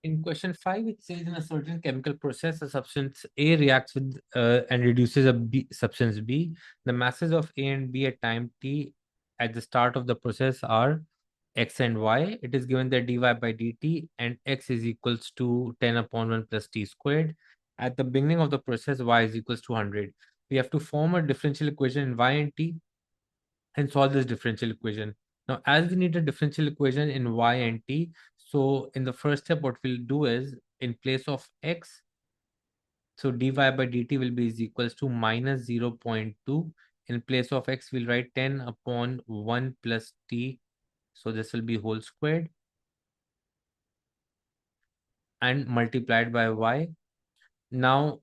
In question 5, it says in a certain chemical process, a substance A reacts with and reduces a substance B. The masses of A and B at time t at the start of the process are x and y. It is given that dy by dt and x is equals to 10 upon 1 plus t squared. At the beginning of the process, y is equals to 100. We have to form a differential equation in y and t and solve this differential equation. Now, as we need a differential equation in y and t, so in the first step, what we'll do is in place of x, so dy by dt will be is equals to minus 0.2. In place of x, we'll write 10 upon 1 plus t. So this will be whole squared and multiplied by y. Now,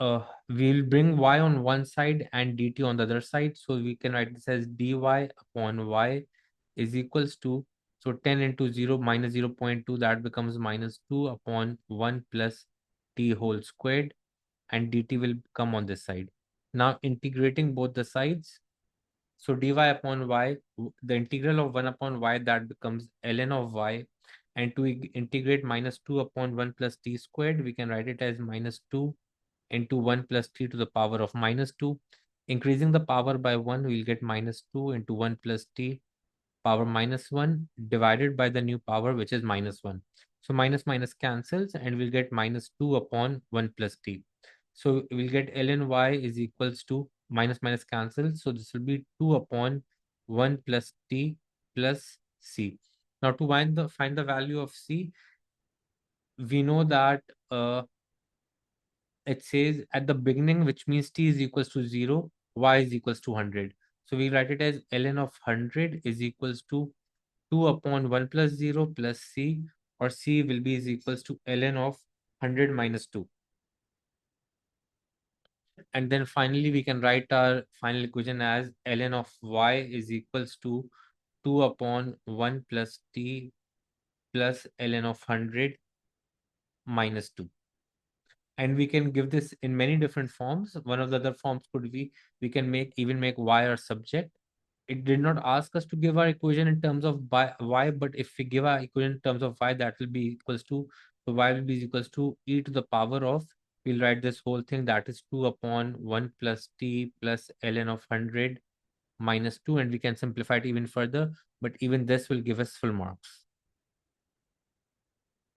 we'll bring y on one side and dt on the other side. So we can write this as dy upon y is equals to, so 10 into 0 minus 0.2, that becomes minus 2 upon 1 plus t whole squared, and dt will come on this side. Now integrating both the sides, so dy upon y, the integral of 1 upon y, that becomes ln of y, and to integrate minus 2 upon 1 plus t squared, we can write it as minus 2 into 1 plus t to the power of minus 2. Increasing the power by 1, we'll get minus 2 into 1 plus t power minus 1 divided by the new power, which is minus 1. So minus minus cancels and we'll get minus 2 upon 1 plus t. So we'll get ln y is equals to minus minus cancels. So this will be 2 upon 1 plus t plus c. Now to find the value of c, we know that it says at the beginning, which means t is equals to 0, y is equals to 100. So we write it as ln of 100 is equals to 2 upon 1 plus 0 plus c, or c will be is equals to ln of 100 minus 2. And then finally, we can write our final equation as ln of y is equals to 2 upon 1 plus t plus ln of 100 minus 2. And we can give this in many different forms. One of the other forms could be, we can make y our subject. It did not ask us to give our equation in terms of y, but if we give our equation in terms of y, that will be equals to, so y will be equals to e to the power of, we'll write this whole thing, that is 2 upon 1 plus t plus ln of 100 minus 2, and we can simplify it even further, but even this will give us full marks.